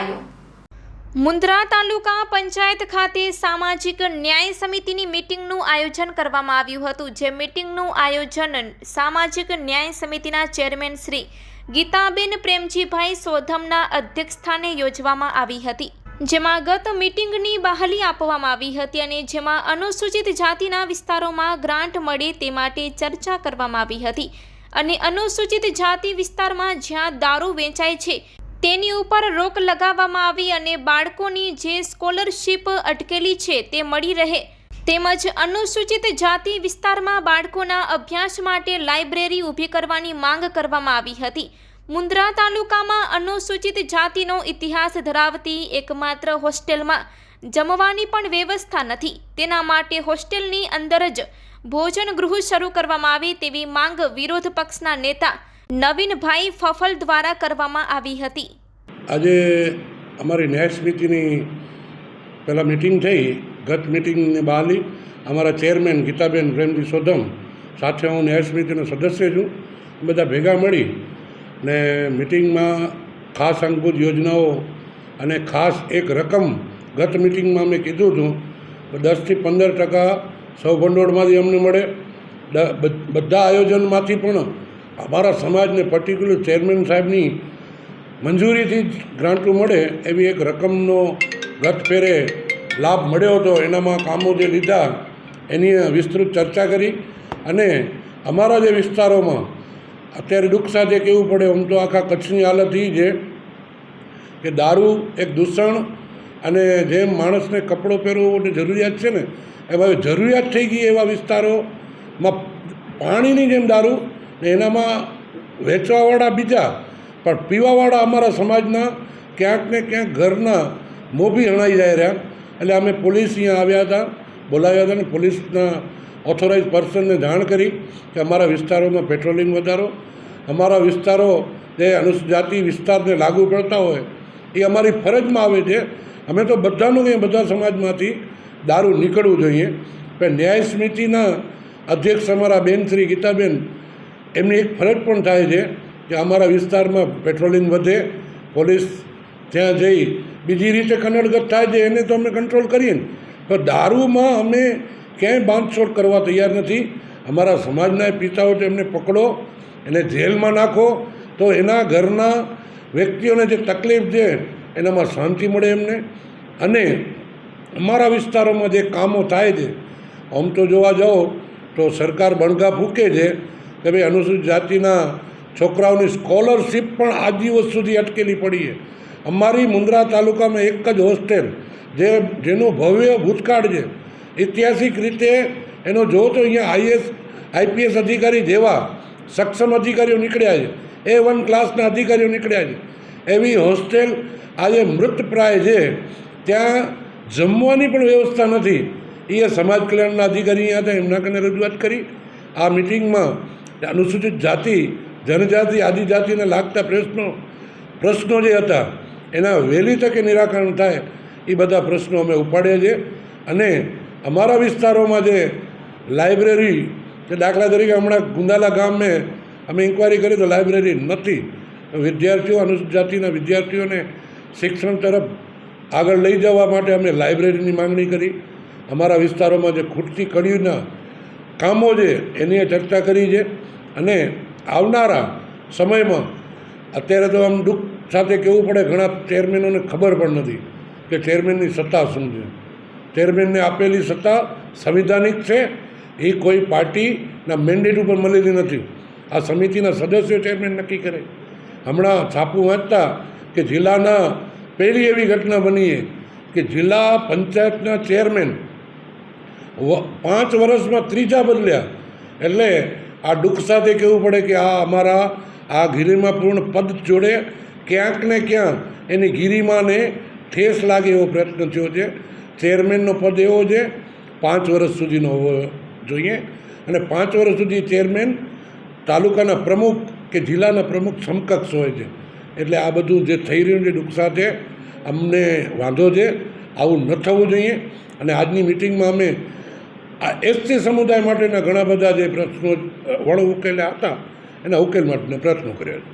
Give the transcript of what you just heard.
કરાયો। મુન્દ્રા તાલુકા પંચાયત ખાતે સામાજિક ન્યાય સમિતિની મીટિંગનું આયોજન કરવામાં આવ્યું હતું। જે મીટિંગનું આયોજન સામાજિક ન્યાય સમિતિના ચેરમેન શ્રી ગીતાબેન પ્રેમજીભાઈ સોધમના અધ્યક્ષસ્થાને યોજવામાં આવી હતી। જેમાં ગત મીટિંગની બહાલી આપવામાં આવી હતી અને જેમાં અનુસૂચિત જાતિના વિસ્તારોમાં ગ્રાન્ટ મળે તે માટે ચર્ચા કરવામાં આવી હતી અને અનુસૂચિત જાતિ વિસ્તારમાં જ્યાં દારૂ વેચાય છે તેની ઉપર રોક લગાવવામાં આવી અને બાળકોની જે સ્કોલરશીપ અટકેલી છે તે મળી રહે તેમજ અનુસૂચિત જાતિ વિસ્તારમાં બાળકોના અભ્યાસ માટે લાઇબ્રેરી ઊભી કરવાની માંગ કરવામાં આવી હતી। મુન્દ્રા તાલુકામાં અનુસૂચિત જાતિનો ઇતિહાસ ધરાવતી એકમાત્ર હોસ્ટેલમાં જમવાની પણ વ્યવસ્થા નથી। તેના માટે હોસ્ટેલની અંદર જ ભોજન ગૃહ શરૂ કરવામાં આવે તેવી માંગ વિરોધ પક્ષના નેતા નવીનભાઈ ફફલ દ્વારા કરવામાં આવી હતી। આજે અમારી ન્યાય સમિતિની પહેલાં મિટિંગ થઈ। ગત મિટિંગને બહાલી અમારા ચેરમેન ગીતાબેન પ્રેમજી સોધમ સાથે હું ન્યાય સમિતિનો સદસ્ય છું। બધા ભેગા મળી ને મિટિંગમાં ખાસ અંગભૂત યોજનાઓ અને ખાસ એક રકમ ગત મિટિંગમાં મેં કીધું હતું 10થી 15% સૌ ભંડોળમાંથી અમને મળે। બધા આયોજનમાંથી પણ અમારા સમાજને પર્ટિક્યુલર ચેરમેન સાહેબની મંજૂરીથી જ ગ્રાન્ટો મળે એવી એક રકમનો ગત ફેરે લાભ મળ્યો હતો। એનામાં કામો જે લીધા એની વિસ્તૃત ચર્ચા કરી અને અમારા જે વિસ્તારોમાં અત્યારે દુઃખ સાથે કહેવું પડે, આમ તો આખા કચ્છની હાલત એ છે કે દારૂ એક દૂષણ અને જેમ માણસને કપડો પહેરવાની જરૂરિયાત છે ને એમાં જરૂરિયાત થઈ ગઈ એવા વિસ્તારોમાં પાણીની જેમ દારૂ ને એનામાં વેચવાવાળા બીજા પણ પીવાવાળા અમારા સમાજના ક્યાંક ને ક્યાંક ઘરના મોભી હણાઈ જાય રહ્યા। એટલે અમે પોલીસ અહીંયા આવ્યા હતા, બોલાવ્યા હતા ને પોલીસના ઓથોરાઇઝ પર્સનને જાણ કરી કે અમારા વિસ્તારોમાં પેટ્રોલિંગ વધારો। અમારા વિસ્તારો જે અનુસૂચિત જાતિ વિસ્તારને લાગુ પડતા હોય એ અમારી ફરજમાં આવે છે। અમે તો બધાનું કંઈ બધા સમાજમાંથી દારૂ નીકળવું જોઈએ। પણ ન્યાય સમિતિના અધ્યક્ષ અમારા બેન શ્રી ગીતાબેન એમની એક ફરજ પણ થાય છે કે અમારા વિસ્તારમાં પેટ્રોલિંગ વધે, પોલીસ ત્યાં જઈ બીજી રીતે કનડગત થાય છે એને તો અમે કંટ્રોલ કરીએ ને, પણ દારૂમાં અમે ક્યાંય બાંધછોડ કરવા તૈયાર નથી। અમારા સમાજના પિતાઓ તો એમને પકડો, એને જેલમાં નાખો તો એના ઘરના વ્યક્તિઓને જે તકલીફ છે એનામાં શાંતિ મળે એમને। અને અમારા વિસ્તારોમાં જે કામો થાય છે, આમ તો જોવા જાઓ તો સરકાર બણગા ફૂંકે છે કે ભાઈ અનુસૂચિત જાતિના છોકરાઓની સ્કોલરશીપ પણ આજ દિવસ સુધી અટકેલી પડી છે। અમારી મુન્દ્રા તાલુકામાં એક જ હોસ્ટેલ જેનું ભવ્ય ભૂતકાળ છે, ઐતિહાસિક રીતે એનો જો તો અહીંયા IPS અધિકારી જેવા સક્ષમ અધિકારીઓ નીકળ્યા છે, A1 ક્લાસના અધિકારીઓ નીકળ્યા છે, એવી હોસ્ટેલ આજે મૃતપ્રાય છે। ત્યાં જમવાની પણ વ્યવસ્થા નથી। એ સમાજ કલ્યાણના અધિકારી અહીંયા હતા, એમના કને રજૂઆત કરી। આ મિટિંગમાં અનુસૂચિત જાતિ, જનજાતિ, આદિજાતિને લાગતા પ્રશ્નો જે હતા એના વહેલી તકે નિરાકરણ થાય એ બધા પ્રશ્નો અમે ઉપાડ્યા છે। અને અમારા વિસ્તારોમાં જે લાઇબ્રેરી કે દાખલા તરીકે હમણાં ગુંદાલા ગામે અમે ઇન્ક્વાયરી કરી તો લાઇબ્રેરી નથી। વિદ્યાર્થીઓ, અનુસૂચિત જાતિના વિદ્યાર્થીઓને શિક્ષણ તરફ આગળ લઈ જવા માટે અમે લાઇબ્રેરીની માંગણી કરી। અમારા વિસ્તારોમાં જે ખૂટતી કડીના કામો છે એની ચર્ચા કરી છે। અને આવનારા સમયમાં અત્યારે તો આમ દુઃખ સાથે કહેવું પડે, ઘણા ચેરમેનોને ખબર પણ નથી કે ચેરમેનની સત્તા શું છે। ચેરમેનને આપેલી સત્તા સંવિધાનિક છે, એ કોઈ પાર્ટીના મેન્ડેટ ઉપર મળેલી નથી। આ સમિતિના સદસ્યો ચેરમેન નક્કી કરે। હમણાં છાપું વાંચતા કે જિલ્લાના પહેલી એવી ઘટના બની કે જિલ્લા પંચાયતના ચેરમેન 5 વર્ષમાં 3જા બદલ્યા। એટલે આ દુઃખ સાથે કહેવું પડે કે આ અમારા આ ગિરિમાપૂર્ણ પદ જોડે ક્યાંક ને ક્યાંક એની ગિરિમાને ઠેસ લાગે એવો પ્રયત્ન થયો છે। ચેરમેનનો પદ એવો છે 5 વર્ષ સુધીનો હોવો જોઈએ અને 5 વર્ષ સુધી ચેરમેન તાલુકાના પ્રમુખ કે જિલ્લાના પ્રમુખ સમકક્ષ હોય છે। એટલે આ બધું જે થઈ રહ્યું છે દુઃખ સાથે અમને વાંધો છે, આવું ન થવું જોઈએ। અને આજની મિટિંગમાં અમે આ SC સમુદાય માટેના ઘણા બધા જે પ્રશ્નો ઉકેલ્યા હતા એના ઉકેલ માટેના પ્રયત્નો કર્યા છે।